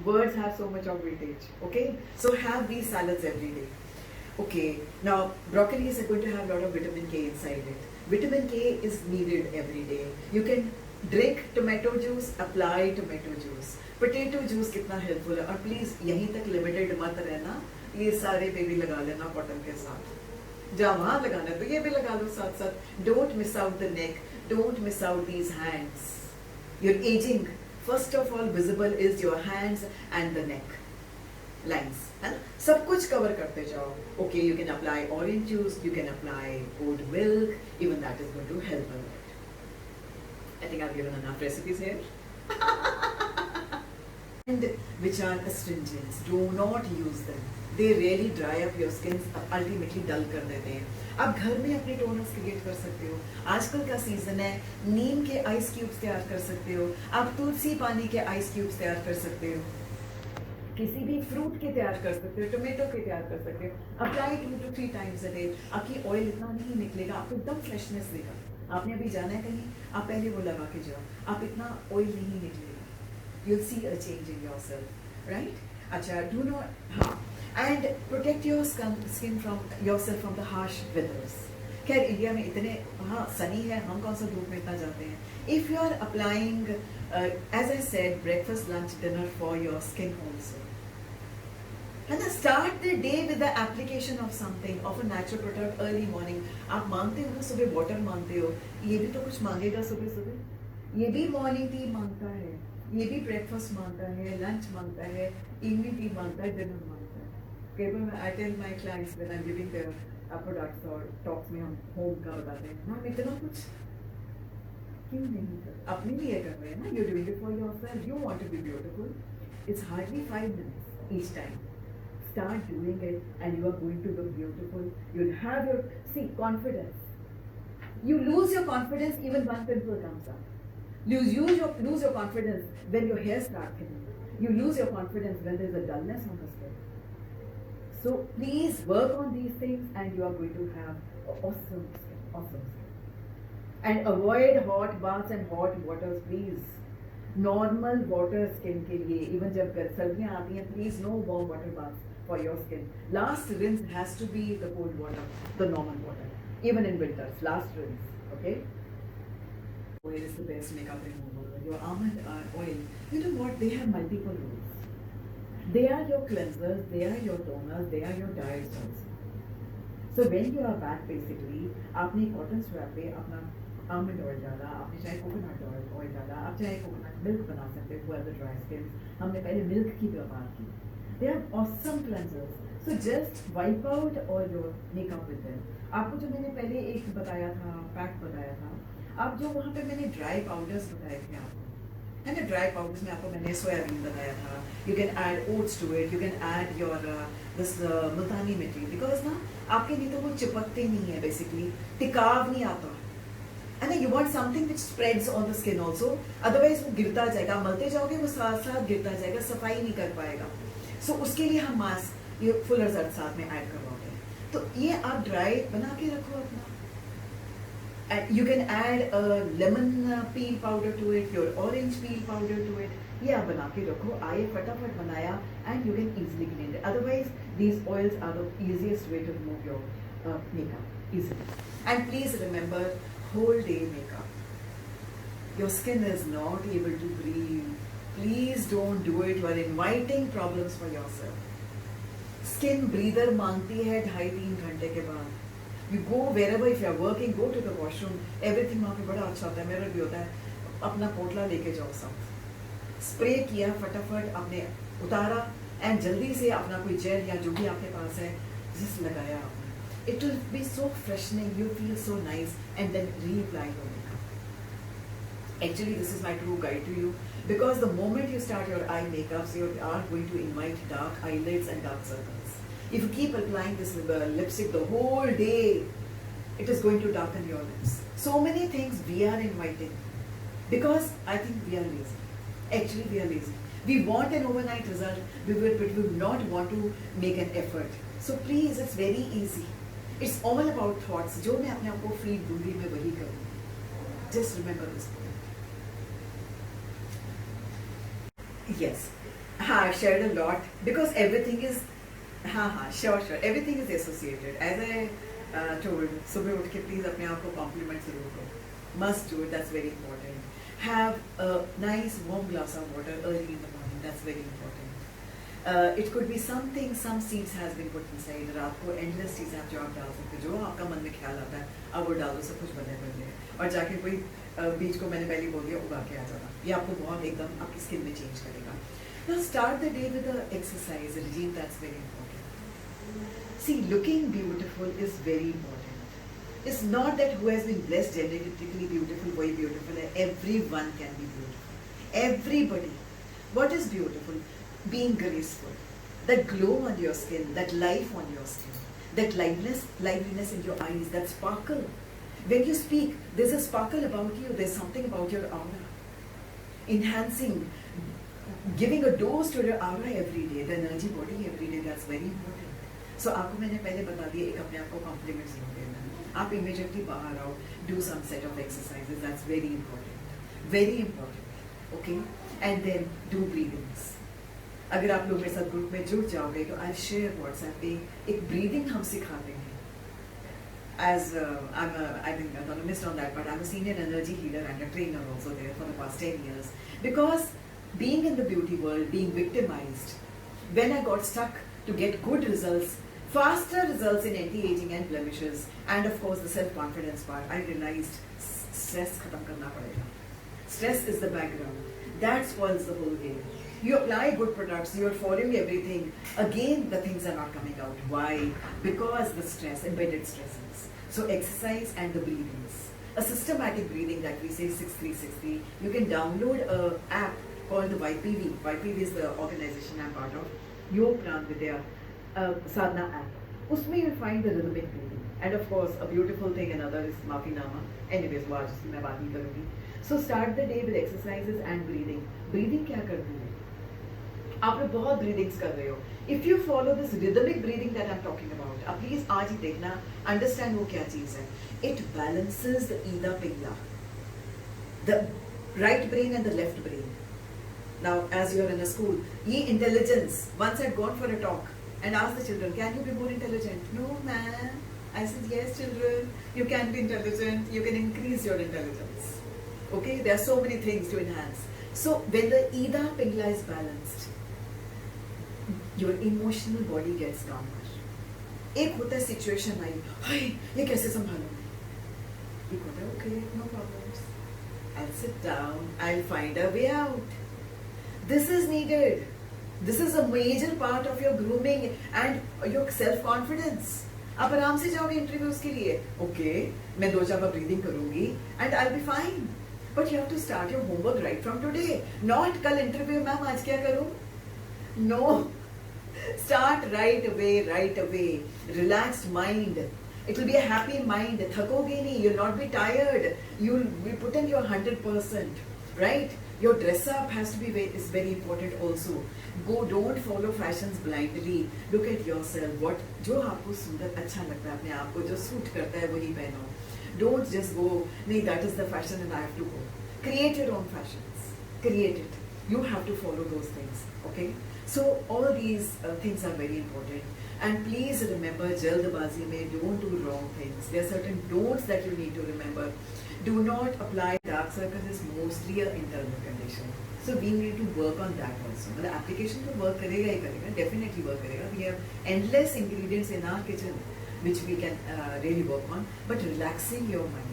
Words have so much of weightage. Okay, so have these salads every day. Okay, now broccoli is going to have a lot of vitamin K inside it. Vitamin K is needed every day. You can drink tomato juice, apply tomato juice. Potato juice कितना helpful है, और please यहीं तक limited मत रहना, ये सारे baby लगा लेना cotton के साथ. जहाँ वहाँ लगाना है तो ये भी लगा लो साथ साथ. Don't miss out the neck. Don't miss out these hands. You're aging. First of all, visible is your hands and the neck lines. है ना? सब कुछ cover करते जाओ. Okay, you can apply orange juice. You can apply oat milk. Even that is going to help a lot. I think I've given enough recipes here. And which are astringents. Do not use them. They really dry up your skin. Ultimately dull कर देते हैं. आप घर में अपने toners create कर सकते हो. आजकल का सीजन है, नीम के आइस क्यूब्स तैयार कर सकते हो. आप तुलसी पानी के आइस क्यूब्स तैयार कर सकते हो. किसी भी फ्रूट के तैयार कर सकते हो, टोमेटो के तैयार कर सकते हो. Apply 2 to 3 times a day. आपकी ऑयल इतना नहीं निकलेगा, आपको एकदम फ्रेशनेस देगा. आपने अभी जाना है कहीं, आप पहले वो लगा के जाओ. आप इतना ऑयल नहीं निकलेगा. You'll see a change in yourself, right? अच्छा, do not, हाँ, and protect your skin from yourself from the harsh weathers. खैर इंडिया में इतने सनी है, हम कौन सा धूप में इतना जाते हैं. If you are applying, as I said, breakfast, lunch, dinner for your skin also. है ना, start the day with the application of something, of a natural product early morning. आप मांगते हो ना सुबह वाटर मांगते हो, ये भी तो कुछ मांगेगा सुबह सुबह. ये भी मॉर्निंग टी मांगता है, ये भी ब्रेकफास्ट मांगता है, लंच मांगता है, इवनिंग टी मांगता है, डिनर मांगता है. कई बार I tell my clients when I am giving their products और टॉक्स में हम होम का बताते हैं, हम इतना कुछ क्यों नहीं कर, अपने लिए कर रहे हैं ना. You are doing it for yourself, you want to be beautiful. It's hardly 5 minutes each time. Start doing it and you are going to look beautiful. You'll have your, see, confidence. You lose your confidence even one pimple comes up. Lose your confidence when your hair starts thinning. You lose your confidence when there is a dullness on the skin. So please work on these things and you are going to have awesome skin, awesome skin. And avoid hot baths and hot waters, please. Normal water skin के लिए, even जब सर्दियाँ आती हैं, please no warm water baths for your skin. Last rinse has to be the cold water, the normal water. Even in winters, last rinse, okay? Oil is the best makeup remover. Your almond oil, you know what? They have multiple roles. They are your cleansers, they are your toners, they are your diets also. So when you are back, basically, आपने cotton swab पे अपना almond oil डाला, आपने चाहे coconut oil डाला, आप चाहे coconut milk बना सकते हो, the dry skins. हमने पहले milk की बात की. They are awesome cleansers. So just wipe out all your makeup with them. आपको जो मैंने पहले एक बताया था, पैक बताया था, अब जो वहाँ पे मैंने ड्राई पाउडर्स बताए थे आपको, है ना, ड्राई पाउडर्स में आपको मैंने सोयाबीन बताया था. You can add oats to it, you can add your this मुल्तानी मिट्टी, बिकॉज ना आपके नहीं तो वो चिपकते नहीं है, बेसिकली टिकाव नहीं आता है ना. You want something which spreads on the skin also, otherwise वो गिरता जाएगा, मलते जाओगे वो साथ साथ गिरता जाएगा, सफाई नहीं कर पाएगा. सो उसके लिए हम मास्क ये फुल रिजल्ट साथ में ऐड करवाओगे. तो ये आप ड्राई बना के रखो अपना. And you can add a lemon peel powder to it, your orange peel powder to it. ये आप बना के रखो, आए फटाफट बनाया, and you can easily clean it. Otherwise, these oils are the easiest way to remove your makeup easily. And please remember, whole day makeup. Your skin is not able to breathe. Please don't do it. You are inviting problems for yourself. Skin breather मांगती है 2.5-3 घंटे के बाद. You go wherever, if you are working, go to the washroom. Everything वहाँ पे बड़ा अच्छा होता है, मेरा भी होता है. अपना पोटला लेके जाओ साथ. स्प्रे किया फटाफट, आपने उतारा, एंड जल्दी से अपना कोई जेल या जो भी आपके पास है, जिस लगाया आपने. It will be so freshening. You feel so nice, and then reapply your makeup. Actually, this is my true guide to you, because the moment you start your eye makeups, you are going to invite dark eyelids and dark circles. If you keep applying this lipstick the whole day, it is going to darken your lips. So many things we are inviting, because I think we are lazy. Actually, we are lazy. We want an overnight result, but we will not want to make an effort. So please, it's very easy. It's all about thoughts. जो मैं अपने आप को feed दूंगी, मैं वही करूँगी. Just remember this point. Yes. हाँ, I've shared a lot because everything is, हाँ, sure, everything is associated. As I told, सुबह उठ के please अपने आप को compliment जरूर करो. Must do it. That's very important. Have a nice warm glass of water early in the morning. That's very important. It could be something, some seeds has been put inside. रात को endless चीज़ें आप जो आप डाल सकते हो, जो आपका मन में ख्याल आता है, अब वो डालो, सब कुछ बदले और जाके कोई बीज को मैंने पहले बोल दिया उगा के आ जाना. ये आपको बहुत एकदम आपकी स्किन में चेंज करेगा. Now start the day with an exercise regime. That's very important. See, looking beautiful is very important. It's not that who has been blessed genetically beautiful, very beautiful. Everyone can be beautiful. Everybody. What is beautiful? Being graceful. That glow on your skin, that life on your skin, that liveliness in your eyes, that sparkle. When you speak, there's a sparkle about you. There's something about your aura. Enhancing, giving a dose to your aura every day, the energy body every day, that's very important. So आपको मैंने पहले बता दिया, एक अपने आप को compliments नहीं देना. आप इमीडिएटली बाहर आओ, do some set of exercises, that's very important, okay? And then do breathings. अगर आप लोग मेरे साथ ग्रुप में जुड़ जाओगे तो आई शेयर व्हाट्सएप पे एक ब्रीदिंग हम सिखाते हैं. As I've been autonomist on that, but I'm a senior energy healer and a trainer also there for the past 10 years. Because being in the beauty world, being victimized, when I got stuck to get good results, faster results in anti-aging and blemishes, and of course the self-confidence part, I realized stress khatam karna padega. Stress is the background. That spoils the whole game. You apply good products, you're following everything. Again, the things are not coming out. Why? Because the stress, embedded stresses. So exercise and the breathings. A systematic breathing that we say 6360. You can download an app called the YPV. YPV is the organization I'm part of. Yog Pran Vidya Sadhana app. Usme you'll find the rhythmic breathing. And of course, a beautiful thing another is Maafinama. Anyways, वो आज उसकी मैं बात नहीं करूँगी. So start the day with exercises and breathing. Breathing क्या करती है? आप लोग बहुत ब्रीदिंग्स कर रहे हो. If you follow this rhythmic breathing that I am talking about, आप प्लीज आज ही देखना, अंडरस्टैंड वो क्या चीज है. It balances the Ida Pingala, the right brain and the left brain. Now as you are in a school, ये intelligence, once I gone for a talk and ask the children, can you be more intelligent? No, man. I said, yes, children, you can be intelligent, you can increase your intelligence. Okay, there are so many things to enhance. So when the ida pingla is balanced, your emotional body gets calmer. एक होता है situation आई, हाय ये कैसे संभालूं. एक होता है okay, no problems, I'll sit down, I'll find a way out. This is needed. This is a major part of your grooming and your self confidence. आप आराम से जाओगे इंटरव्यूज के लिए, ओके मैं 2-4 बार ब्रीदिंग करूंगी and I will be fine. But you have to start your homework right from today, not कल इंटरव्यू मैम आज क्या करूं. No, start right away. Relaxed mind, it will be a happy mind. थकोगे नहीं, you'll not be tired, you'll put in your 100%, right? Your dress up has to be is very important also. Don't follow fashions blindly. Look at yourself, what जो आपको सुंदर अच्छा लगता है, अपने आप को जो सूट करता है वही पहनो. Don't just go, नहीं that is the fashion and I have to go. Create your own fashions, create it. You have to follow those things, okay? So all these things are very important. And please remember, jaldabazi mein don't do wrong things. There are certain don'ts that you need to remember. Do not apply dark circles, is mostly an internal condition. So we need to work on that also. The application to work करेगा ही करेगा, definitely work करेगा. We have endless ingredients in our kitchen which we can really work on. But relaxing your mind,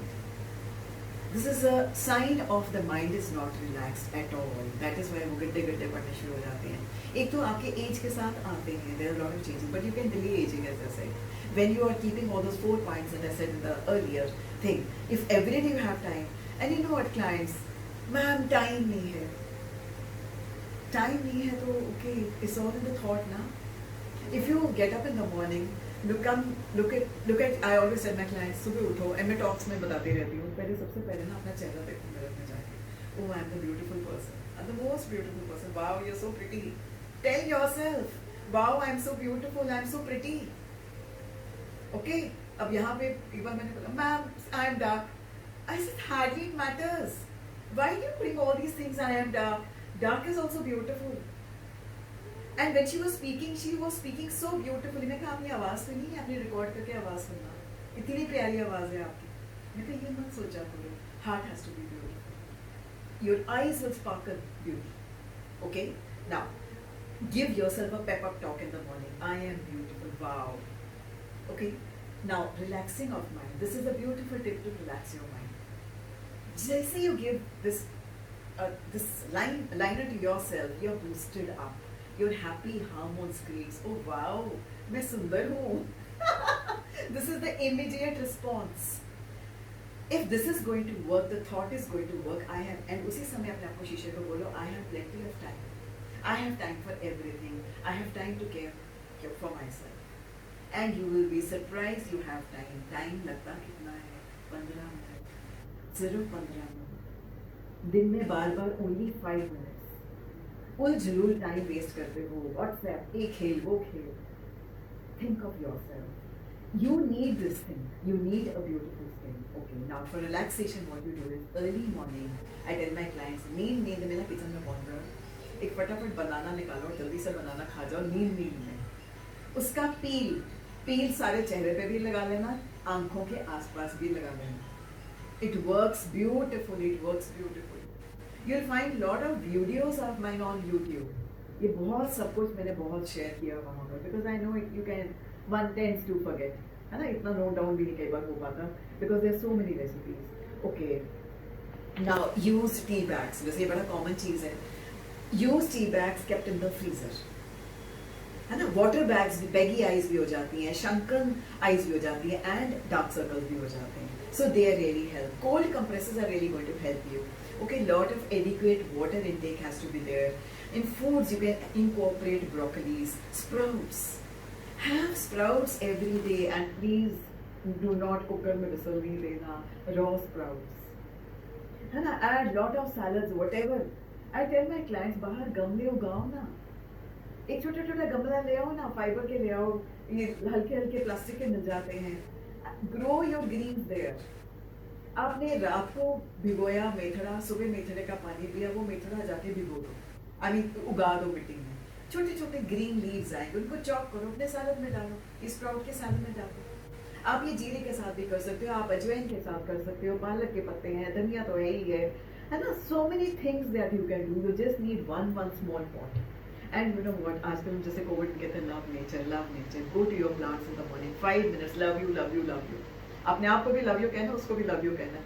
this is a sign of the mind is not relaxed at all. That is why वो गड्ढे गड्ढे पड़ने शुरू हो जाते हैं. एक तो आपके एज के साथ आते हैं, there are a lot of changes, but you can delay aging as I said. When you are keeping all those 4 points that I said in the earlier thing, if every day you have time, and you know what clients, ma'am time नहीं है. Time नहीं है तो okay, it's all in the thought ना. If you get up in the morning, look at I always tell my clients, सुबह उठो, and मैं talks में बताती रहती हूँ, पहले सबसे पहले ना अपना चेहरा देखो मिरर में जाके. Oh, I'm the beautiful person. I'm the most beautiful person. Wow, you're so pretty. Tell yourself, wow, I'm so beautiful, I'm so pretty. Okay? अब यहाँ पे एक बार मैंने बोला, ma'am, I'm dark. I said, hardly it matters. Why do you bring all these things? I am dark. Dark is also beautiful. And when she was speaking so beautifully. मैं कहा आपने आवाज़ सुनी है, आपने रिकॉर्ड करके आवाज़ सुनना, इतनी प्यारी आवाज़ है आपकी। मैं कहा ये मत सोचा करो, heart has to be beautiful, your eyes will sparkle beauty. Okay, now give yourself a pep up talk in the morning. I am beautiful. Wow. Okay, now relaxing of mind. This is a beautiful tip to relax your mind. Just say you give this liner to yourself, you're boosted up. Your happy hormones creates. Oh wow, मैं सुंदर हूँ. This is the immediate response. If this is going to work, the thought is going to work. I have, and उसी समय अपने आप को शीशे को बोलो, I have plenty of time. I have time for everything. I have time to care for myself. And you will be surprised you have time. Time लगता कितना है? 15 मिनट. सिर्फ 15 मिनट. दिन में बार-बार only 5 minutes. उलझुल टाइम वेस्ट करते हो. WhatsApp, ये खेल, वो खेल. Think of yourself. You need this thing. You need a beautiful skin. Okay, now for relaxation, what you do is early morning. I tell my clients, नींद में ना kitchen में पहुंच जाओ, एक फटाफट बनाना निकालो, जल्दी से बनाना खा जाओ, नींद में उसका पील सारे चेहरे पे भी लगा लेना, आंखों के आसपास भी लगा लेना. It works beautifully. It works beautifully. You'll find lot of videos of mine on YouTube. ये बहुत सब कुछ मैंने बहुत शेयर किया वहाँ पर, because I know you can. One tends to forget, है ना, इतना नोट डाउन भी नहीं कई बार हो पाता, because there are so many recipes. Okay, now use tea bags. वैसे ये बड़ा कॉमन चीज़ है. Use tea bags kept in the freezer, है ना. वाटर बैग्स भी, बैगी आइज भी हो जाती हैं, शंकन आइज भी हो जाती है, एंड डार्क सर्कल्स भी हो जाते हैं. So they are really help. Cold compresses are really going to help you. Okay, lot of adequate water intake has to be there. In foods you can incorporate broccolis, sprouts. Have sprouts every day, and please do not cooker में whistle नहीं देना. Raw sprouts, है ना. Add lot of salads, whatever. I tell my clients, बाहर गमले उगाओ ना, एक छोटा छोटा गमला ले आओ ना, फाइबर के ले आओ, ये हल्के हल्के प्लास्टिक के मिल जाते हैं. Grow your greens there. आपने रात को भिगोया मेथड़ा, सुबह मेथड़े का पानी पिया, वो मेथड़ा जाके भिगो दो, उगा दो मिट्टी में. छोटे छोटे ग्रीन लीव्स आएंगे, उनको चॉप करो, अपने सैलेड में डालो, इस स्प्राउट के सैलेड में डालो. आप ये जीरे के साथ भी कर सकते हो, आप अजवाइन के साथ कर सकते हो, पालक के पत्ते हैं, धनिया तो है ही है ना. So many things that you can do. You just need one small pot. And you know what, आजकल जैसे कोविड में कहते हैं love nature. Go to your plants in the morning, 5 minutes. Love you. अपने आप को भी लव यू कहना, उसको भी लव यू कहना.